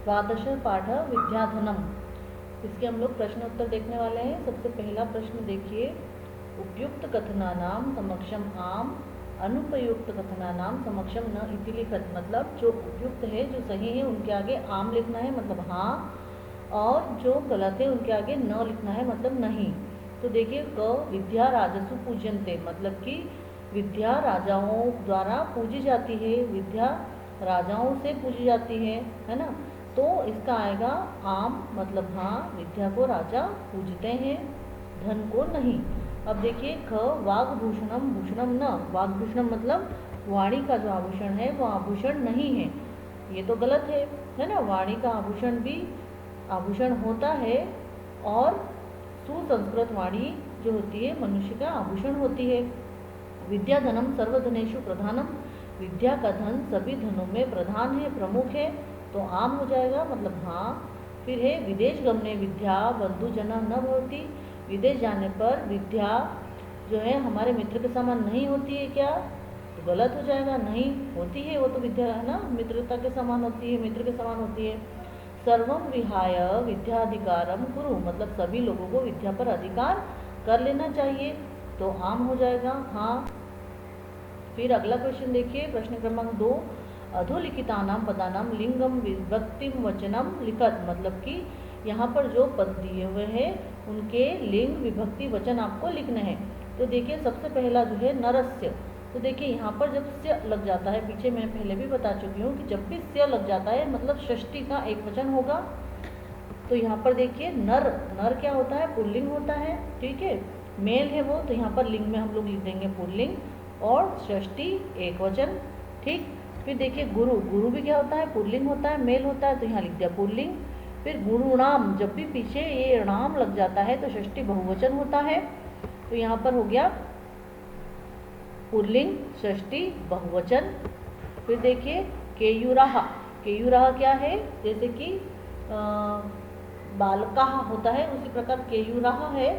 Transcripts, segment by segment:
द्वादश पाठ विद्याधनम। इसके हम लोग प्रश्न उत्तर देखने वाले हैं। सबसे पहला प्रश्न देखिए, उपयुक्त कथनानाम समक्षम आम, अनुपयुक्त कथनानाम समक्षम न इति लिखत। मतलब जो उपयुक्त है, जो सही है, उनके आगे आम लिखना है, मतलब हाँ, और जो गलत है उनके आगे न लिखना है, मतलब नहीं। तो देखिए, क विद्या राजसु पूज्यन्ते, मतलब कि विद्या राजाओं द्वारा पूजी जाती है, विद्या राजाओं से पूजी जाती है ना। तो इसका आएगा आम, मतलब हाँ, विद्या को राजा पूजते हैं, धन को नहीं। अब देखिए, ख वाग्भूषणम भूषणम न। वाग्भूषणम मतलब वाणी का जो आभूषण है वो आभूषण नहीं है, ये तो गलत है ना। वाणी का आभूषण भी आभूषण होता है, और सुसंस्कृत वाणी जो होती है मनुष्य का आभूषण होती है। विद्या धनम सर्वधनेषु प्रधानम, विद्या का धन सभी धनों में प्रधान है, प्रमुख है, तो आम हो जाएगा, मतलब हाँ। फिर है विदेश गमने विद्या बंधुजना न भवति। विदेश जाने पर विद्या जो है हमारे मित्र के समान नहीं होती है क्या, तो गलत हो जाएगा, नहीं होती है, वो तो विद्या है ना, मित्रता के समान होती है, मित्र के समान होती है। सर्वम विहाय विद्याधिकारम कुरु, मतलब सभी लोगों को विद्या पर अधिकार कर लेना चाहिए, तो आम हो जाएगा, हाँ। फिर अगला क्वेश्चन देखिए, प्रश्न क्रमांक 2, अधोलिखितानाम पदानाम लिंगम विभक्तिम वचनम लिखत। मतलब कि यहाँ पर जो पद दिए हुए हैं उनके लिंग विभक्ति वचन आपको लिखने हैं। तो देखिए, सबसे पहला जो है नरस्य। तो देखिए, यहाँ पर जब स्य लग जाता है, पीछे मैं पहले भी बता चुकी हूँ कि जब भी स्य लग जाता है मतलब षष्ठी का एक वचन होगा। तो यहाँ पर देखिए, नर, नर क्या होता है, पुल्लिंग होता है, ठीक है, मेल है वो, तो यहाँ पर लिंग में हम लोग लिख देंगे पुल्लिंग, और षष्ठी एक वचन, ठीक। फिर देखिए, गुरु, गुरु भी क्या होता है, पुल्लिंग होता है, मेल होता है, तो यहाँ लिख दिया पुल्लिंग। फिर गुरुणाम, जब भी पीछे ये नाम लग जाता है तो षष्ठी बहुवचन होता है, तो यहाँ पर हो गया पुल्लिंग षष्ठी बहुवचन। फिर देखिए, केयुराह, केयुराह क्या है, जैसे कि बालका होता है, उसी प्रकार केयुराह है,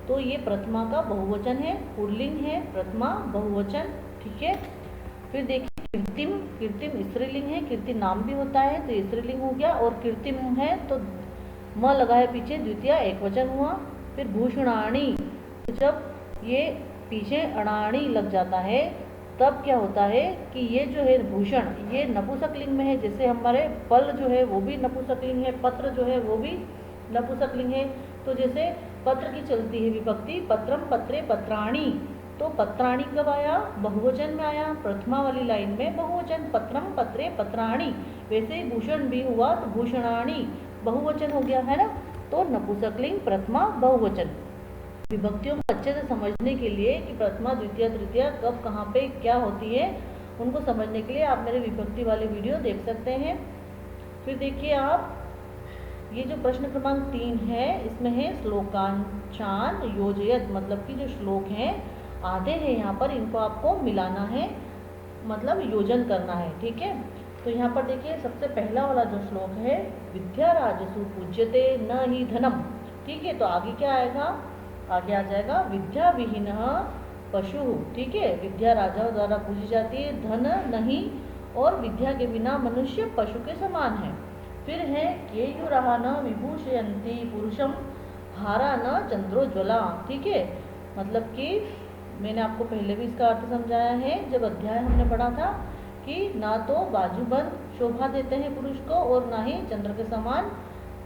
तो ये प्रथमा का बहुवचन है, पुल्लिंग है, प्रथमा बहुवचन, ठीक है। फिर देखिए, कीर्तिम, कीर्तिम स्त्रीलिंग है, कीर्ति नाम भी होता है, तो स्त्रीलिंग हो गया, और कीर्तिम है तो म लगा है पीछे, द्वितीय एक वचन हुआ। फिर भूषणाणी, तो जब ये पीछे अणाणी लग जाता है तब क्या होता है कि ये जो है भूषण, ये नपुंसकलिंग में है, जैसे हमारे पल जो है वो भी नपुंसकलिंग है, पत्र जो है वो भी नपुंसकलिंग है। तो जैसे पत्र की चलती है विभक्ति, पत्रम पत्रे पत्राणी, तो पत्राणी कब आया, बहुवचन में आया, प्रथमा वाली लाइन में बहुवचन, पत्रम पत्रे पत्राणी। वैसे ही भूषण भी हुआ तो भूषणाणी बहुवचन हो गया, है ना। तो नपुंसकलिंग प्रथमा बहुवचन। विभक्तियों को अच्छे से समझने के लिए कि प्रथमा द्वितीय तृतीय कब कहाँ पे क्या होती है, उनको समझने के लिए आप मेरे विभक्ति वाले वीडियो देख सकते हैं। फिर देखिए आप, ये जो प्रश्न क्रमांक 3 है, इसमें है श्लोकांचान योजयत, मतलब कि जो श्लोक हैं आधे हैं यहाँ पर, इनको आपको मिलाना है, मतलब योजन करना है, ठीक है। तो यहाँ पर देखिए, सबसे पहला वाला जो श्लोक है, विद्या राजसु पूज्यते न ही धनम, ठीक है। तो आगे क्या आएगा, आगे आ जाएगा विद्या विहीन पशु, ठीक है, विद्या राजाओं द्वारा पूजी जाती है, धन नहीं, और विद्या के बिना मनुष्य पशु के समान है। फिर है केयुराह न विभूषयन्ति पुरुषम हारा न चंद्रोज्वला, ठीक है। मतलब कि मैंने आपको पहले भी इसका अर्थ समझाया है, जब अध्याय हमने पढ़ा था, कि ना तो बाजूबंद शोभा देते हैं पुरुष को, और ना ही चंद्र के समान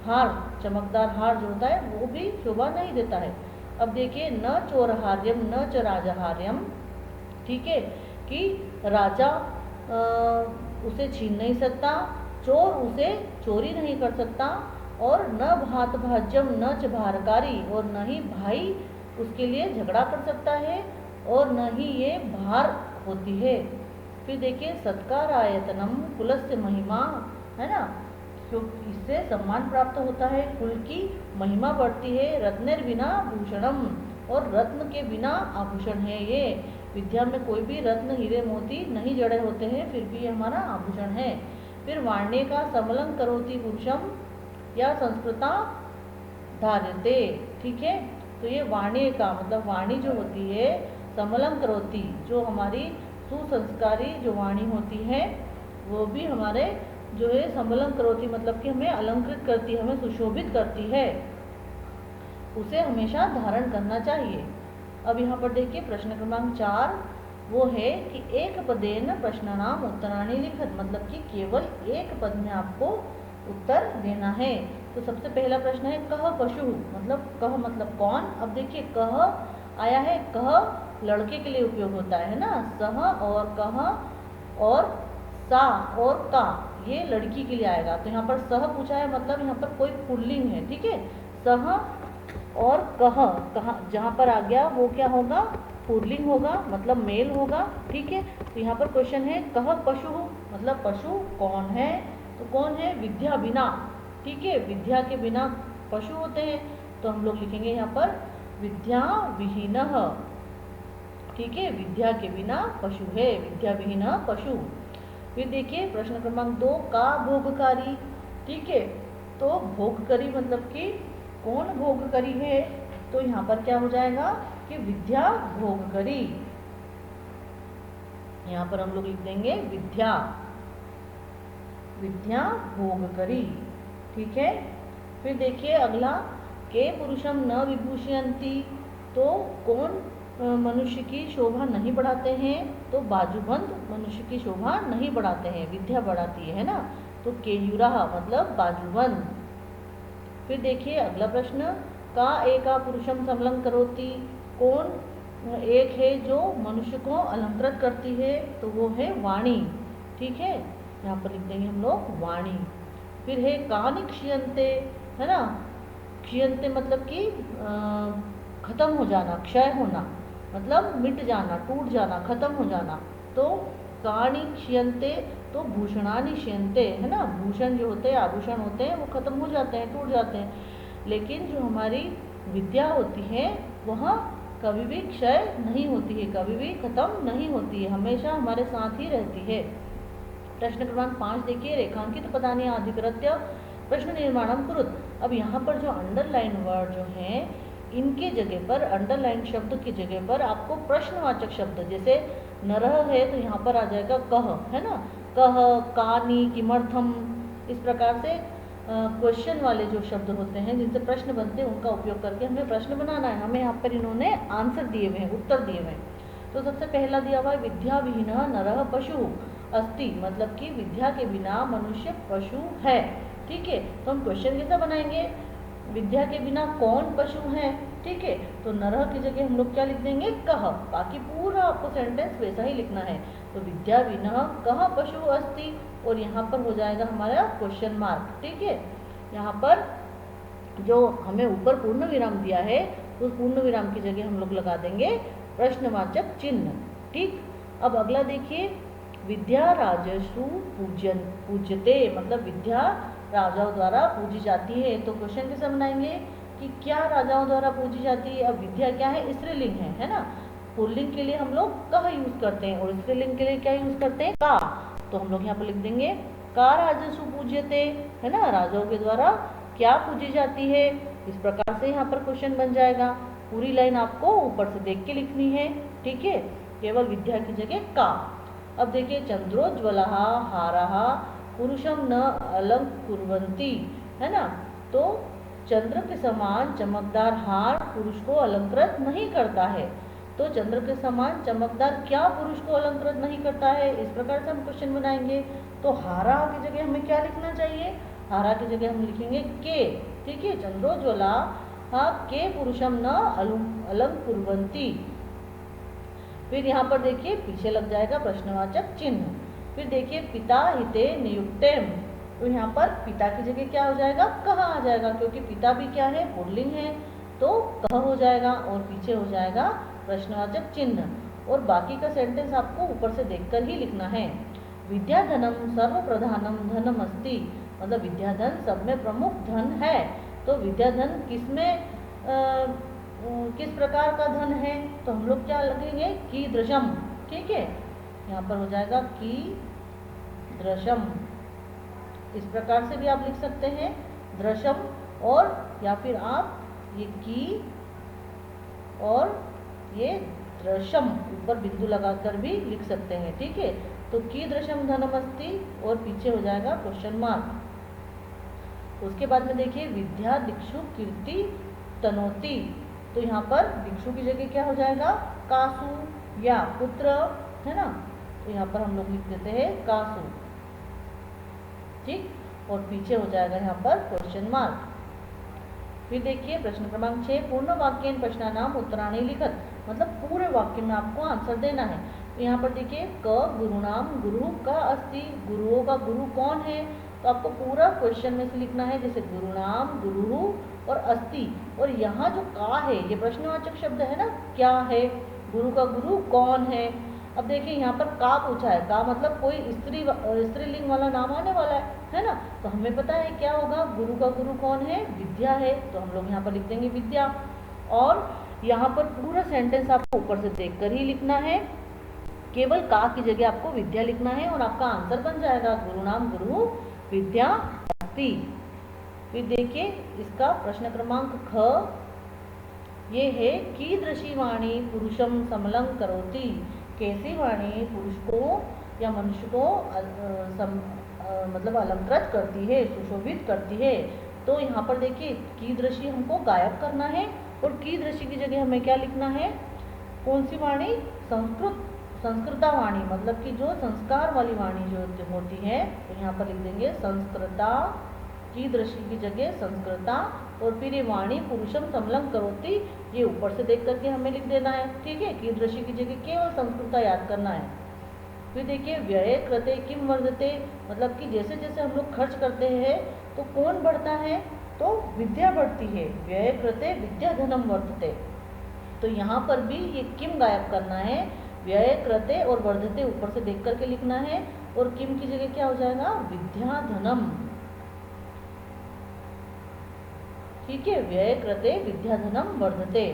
हार, चमकदार हार जो होता है वो भी शोभा नहीं देता है। अब देखिए, न चोरहार्यम न च राजहार्यम, ठीक है, कि राजा उसे छीन नहीं सकता, चोर उसे चोरी नहीं कर सकता, और न भात भाज्यम न च भारकारी, और न ही भाई उसके लिए झगड़ा कर सकता है, और न ही ये भार होती है। फिर देखिए, सत्कार आयतनम कुलस्य महिमा, है ना, क्योंकि इससे सम्मान प्राप्त होता है, कुल की महिमा बढ़ती है। रत्नेर बिना भूषणम, और रत्न के बिना आभूषण है ये, विद्या में कोई भी रत्न हीरे मोती नहीं जड़े होते हैं, फिर भी ये हमारा आभूषण है। फिर वाण्य का समलंग करोति पुरुषम या संस्कृता धार्यते, ठीक है। तो ये वाणी का मतलब, वाणी जो होती है समलंग करोति, जो हमारी सुसंस्कारी जो वाणी होती है वो भी हमारे जो है संबलन करोति मतलब कि हमें अलंकृत करती है, हमें सुशोभित करती है, उसे हमेशा धारण करना चाहिए। अब यहाँ पर देखिए प्रश्न क्रमांक 4 वो है कि एक पदेन प्रश्नानाम उत्तराणि लिखत, मतलब कि केवल एक पद में आपको उत्तर देना है। तो सबसे पहला प्रश्न है कह पशु, मतलब कह मतलब कौन। अब देखिए कह आया है, कह लड़के के लिए उपयोग होता है ना, सह और कह और सा और का ये लड़की के लिए आएगा। तो यहाँ पर सह पूछा है, मतलब यहाँ पर कोई पुल्लिंग है, ठीक है। सह और कह जहाँ पर आ गया वो क्या होगा, पुल्लिंग होगा, मतलब मेल होगा, ठीक है। तो यहाँ पर क्वेश्चन है कह पशु, मतलब पशु कौन है, तो कौन है, विद्या बिना, ठीक है। विद्या के बिना पशु होते हैं, तो हम लोग लिखेंगे यहाँ पर विद्या विहीनः, ठीक है। विद्या के बिना पशु है, विद्या विहीन पशु। फिर देखिए प्रश्न क्रमांक 2 का भोगकारी, ठीक है। तो भोगकरी मतलब कि कौन भोगकरी है, तो यहाँ पर क्या हो जाएगा कि विद्या भोगकरी, यहाँ पर हम लोग लिख देंगे विद्या, विद्या भोगकरी, ठीक है। फिर देखिए अगला के पुरुषम न विभूषयन्ति, तो कौन मनुष्य की शोभा नहीं बढ़ाते हैं, तो बाजूबंद मनुष्य की शोभा नहीं बढ़ाते हैं, विद्या बढ़ाती है ना। तो केयूरा मतलब बाजूबंद। फिर देखिए अगला प्रश्न का एका पुरुषम समलं करोति, कौन एक है जो मनुष्य को अलंकृत करती है, तो वो है वाणी, ठीक है। यहाँ पर लिख देंगे हम लोग वाणी। फिर है कानि क्षीयन्ते, है ना, क्षीयन्ते मतलब कि खत्म हो जाना, क्षय होना, मतलब मिट जाना, टूट जाना, खत्म हो जाना। तो कानि क्षीयन्ते तो भूषणानि क्षीयन्ते, है ना, भूषण जो होते हैं, आभूषण होते हैं, वो खत्म हो जाते हैं, टूट जाते हैं। लेकिन जो हमारी विद्या होती है वह कभी भी क्षय नहीं होती है, कभी भी खत्म नहीं होती है, हमेशा हमारे साथ ही रहती है। प्रश्न क्रमांक 5 देखिए रेखांकित पदानि अधिकृत्य प्रश्न निर्माणम कुरुत। अब यहाँ पर जो अंडरलाइन वर्ड जो हैं इनके जगह पर, अंडरलाइन शब्द की जगह पर आपको प्रश्नवाचक शब्द, जैसे नरह है तो यहाँ पर आ जाएगा कह, है ना, कह, कानि, किमर्थम, इस प्रकार से क्वेश्चन वाले जो शब्द होते हैं जिनसे प्रश्न बनते हैं उनका उपयोग करके हमें प्रश्न बनाना है। हमें यहाँ पर इन्होंने आंसर दिए हुए हैं, उत्तर दिए हुए हैं। तो सबसे पहला दिया हुआ है विद्या विहीन नरह पशु अस्ति, मतलब कि विद्या के बिना मनुष्य पशु है, ठीक है। तो हम क्वेश्चन कैसा बनाएंगे, विद्या के बिना कौन पशु है, ठीक है। तो नरह की जगह हम लोग क्या लिख देंगे, कह, बाकी पूरा आपको सेंटेंस वैसा ही लिखना है। तो विद्या विना कह पशु अस्ति, और यहाँ पर हो जाएगा हमारा क्वेश्चन मार्क, ठीक है। यहाँ पर जो हमें ऊपर पूर्ण विराम दिया है उस पूर्ण विराम की जगह हम लोग लगा देंगे प्रश्नवाचक चिन्ह, ठीक। अब अगला देखिए विद्या राजसु पूज्यते, मतलब विद्या राजाओं द्वारा पूजी जाती है। तो क्वेश्चन कैसे बनाएंगे कि क्या राजाओं द्वारा पूजी जाती है। अब विद्या क्या है, स्त्रीलिंग है ना। पुल्लिंग के लिए हम लोग कह यूज करते हैं और स्त्रीलिंग के लिए क्या यूज करते हैं, का। तो हम लोग यहाँ पर लिख देंगे का राजसु पूज्यते, है ना, राजाओं के द्वारा क्या पूजी जाती है। इस प्रकार से यहाँ पर क्वेश्चन बन जाएगा। पूरी लाइन आपको ऊपर से देख के लिखनी है, ठीक है, केवल विद्या की जगह का। अब देखिए चंद्रोज्ज्वला हारा पुरुषम न अलंकुर्वन्ति, है ना। तो चंद्र के समान चमकदार हार पुरुष को अलंकृत नहीं करता है। तो चंद्र के समान चमकदार क्या पुरुष को अलंकृत नहीं करता है, इस प्रकार से हम क्वेश्चन बनाएंगे। तो हारा की जगह हमें क्या लिखना चाहिए, हारा की जगह हम लिखेंगे के, ठीक है। चंद्रोज्ज्वला के पुरुषम न अलंकुर्वन्ति। फिर यहाँ पर देखिए पीछे लग जाएगा प्रश्नवाचक चिन्ह। फिर देखिए पिता हिते नियुक्तेम, तो यहाँ पर पिता की जगह क्या हो जाएगा, कह आ जाएगा, क्योंकि पिता भी क्या है, पुल्लिंग है, तो कह हो जाएगा और पीछे हो जाएगा प्रश्नवाचक चिन्ह। और बाकी का सेंटेंस आपको ऊपर से देखकर ही लिखना है। विद्याधनम सर्व प्रधानम धनम अस्ति, मतलब विद्याधन सब में प्रमुख धन है। तो विद्याधन किस प्रकार का धन है, तो हम लोग क्या लगेंगे, कीदृशम, ठीक है। यहाँ पर हो जाएगा कीदृशम, इस प्रकार से भी आप लिख सकते हैं दृशम, और या फिर आप ये की और ये दृशम ऊपर बिंदु लगाकर भी लिख सकते हैं, ठीक है। तो कीदृशम धनम अस्ति और पीछे हो जाएगा क्वेश्चन मार्क। उसके बाद में देखिए विद्या दिक्षु कीर्ति तनोति, तो यहाँ पर दिक्षु की जगह क्या हो जाएगा कासु या पुत्र, है ना, तो यहाँ पर हम लोग लिख देते हैं कासु, ठीक, और पीछे हो जाएगा यहाँ पर क्वेश्चन मार्क। फिर देखिए प्रश्न क्रमांक 6, पूर्ण वाक्येन प्रश्नानाम उत्तराणि लिखत, मतलब पूरे वाक्य में आपको आंसर देना है। तो यहाँ पर देखिए क गुरुनाम गुरु का अस्ति, गुरुओं का गुरु कौन है, तो आपको पूरा क्वेश्चन में से लिखना है, जैसे गुरुनाम गुरु और अस्ति, और यहाँ जो का है ये प्रश्नवाचक शब्द है ना, क्या है, गुरु का गुरु कौन है। अब देखिए यहाँ पर का पूछा है, का मतलब कोई स्त्रीलिंग वाला नाम आने वाला है ना, तो हमें पता है क्या होगा, गुरु का गुरु कौन है, विद्या है, तो हम लोग यहाँ पर लिख देंगे विद्या। और यहाँ पर पूरा सेंटेंस आपको ऊपर से देखकर ही लिखना है, केवल का की जगह आपको विद्या लिखना है और आपका आंसर बन जाएगा गुरु नाम गुरु विद्या अस्ति। फिर देखिए इसका प्रश्न क्रमांक ख, ये है कीदृशी वाणी पुरुषम समलं करोति, कैसी वाणी पुरुष को या मनुष्य को मतलब अलंकृत करती है, सुशोभित करती है। तो यहाँ पर देखिए कीदृशी हमको गायब करना है और कीदृशी की जगह हमें क्या लिखना है, कौन सी वाणी, संस्कृता वाणी, मतलब कि जो संस्कार वाली वाणी जो होती है, तो यहाँ पर लिख देंगे संस्कृता, कीदृशी की जगह संस्कृता, और फिर ये वाणी पुरुषम समलं करोति, ये ऊपर से देख करके हमें लिख देना है, ठीक है, कीदृशी की जगह केवल संस्कृता याद करना है। फिर देखिए व्यय कृते किम वर्धते, मतलब कि जैसे जैसे हम लोग खर्च करते हैं तो कौन बढ़ता है, तो विद्या बढ़ती है, व्यय कृते विद्या धनम वर्धते, तो यहाँ पर भी ये किम गायब करना है, व्यय कृते और वर्धते ऊपर से देख करके लिखना है, और किम की जगह क्या हो जाएगा विद्या धनम, ठीक है, व्यय कृते विद्या धनम वर्धते।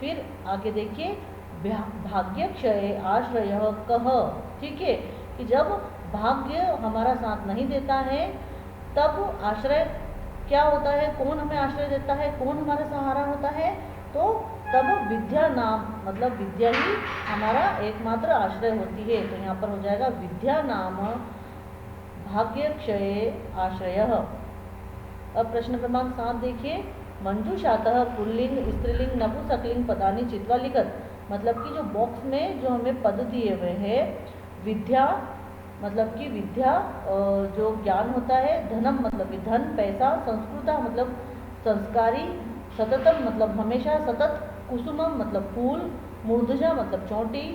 फिर आगे देखिए भाग्य क्षय आश्रय कह, ठीक है, कि जब भाग्य हमारा साथ नहीं देता है तब आश्रय क्या होता है, कौन हमें आश्रय देता है, कौन हमारा सहारा होता है, तो तब विद्या नाम, मतलब विद्या ही हमारा एकमात्र आश्रय होती है, तो यहाँ पर हो जाएगा विद्या नाम भाग्य क्षय आश्रय। अब प्रश्न क्रमांक 7 देखिए मंजूषातः पुल्लिंग स्त्रीलिंग नपुंसकलिंग पदानि चित्वा लिखत, मतलब कि जो बॉक्स में जो हमें पद दिए हुए हैं, विद्या मतलब कि विद्या जो ज्ञान होता है, धनम मतलब कि धन पैसा, संस्कृता मतलब संस्कारी, सततम मतलब हमेशा सतत, कुसुमम मतलब फूल, मूर्धजा मतलब चोटी,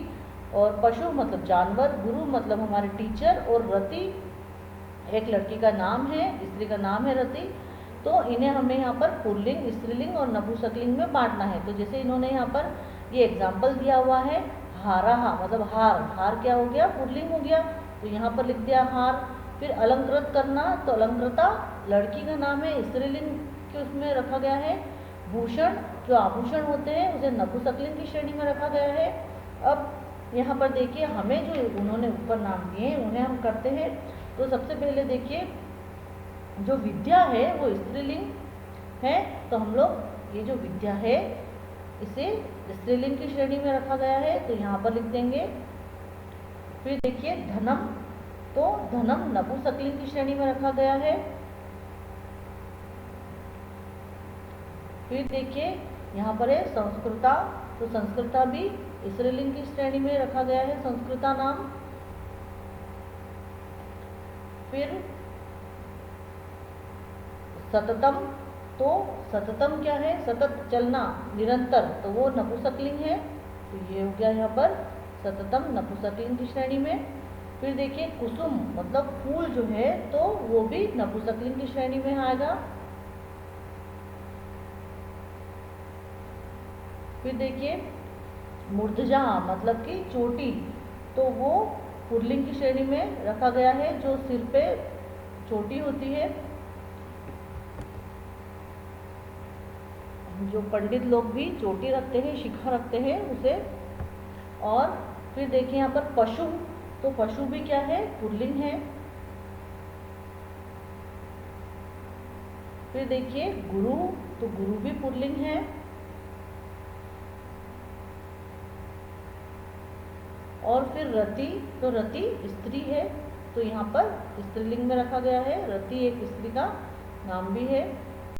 और पशु मतलब जानवर, गुरु मतलब हमारे टीचर, और रति एक लड़की का नाम है, स्त्री का नाम है रति। तो इन्हें हमें यहाँ पर पुल्लिंग स्त्रीलिंग और नपुंसकलिंग में बांटना है। तो जैसे इन्होंने यहाँ पर ये एग्जाम्पल दिया हुआ है, हाराहा मतलब हार, हार क्या हो गया, पुल्लिंग हो गया, तो यहाँ पर लिख दिया हार। फिर अलंकृत करना, तो अलंकृता लड़की का नाम है, स्त्रीलिंग के उसमें रखा गया है। भूषण जो आभूषण होते हैं उसे नपुंसकलिंग की श्रेणी में रखा गया है। अब यहाँ पर देखिए हमें जो उन्होंने ऊपर नाम दिए हैं उन्हें हम करते हैं। तो सबसे पहले देखिए जो विद्या है वो स्त्रीलिंग है, तो हम लोग ये जो विद्या है इसे स्त्रीलिंग की श्रेणी में रखा गया है, तो यहाँ पर लिख देंगे। फिर देखिए धनम, तो धनम नपुंसकलिंग की श्रेणी में रखा गया है। फिर देखिए यहाँ पर है संस्कृता, तो संस्कृता भी स्त्रीलिंग की श्रेणी में रखा गया है, संस्कृता नाम। फिर सततम, तो सततम क्या है, सतत चलना निरंतर, तो वो नपुंसकलिंग है, तो ये हो गया यहाँ पर सततम नपुंसकलिंग की श्रेणी में। फिर देखिए कुसुम मतलब फूल जो है, तो वो भी नपुंसकलिंग की श्रेणी में आएगा। फिर देखिए मूर्धजा मतलब कि चोटी, तो वो पुल्लिंग की श्रेणी में रखा गया है, जो सिर पे चोटी होती है, जो पंडित लोग भी चोटी रखते हैं, शिखा रखते हैं उसे। और फिर देखिए यहाँ पर पशु, तो पशु भी क्या है, पुल्लिंग है। फिर देखिए गुरु, तो गुरु भी पुल्लिंग है। और फिर रति, तो रति स्त्री है तो यहाँ पर स्त्रीलिंग में रखा गया है। रति एक स्त्री का नाम भी है।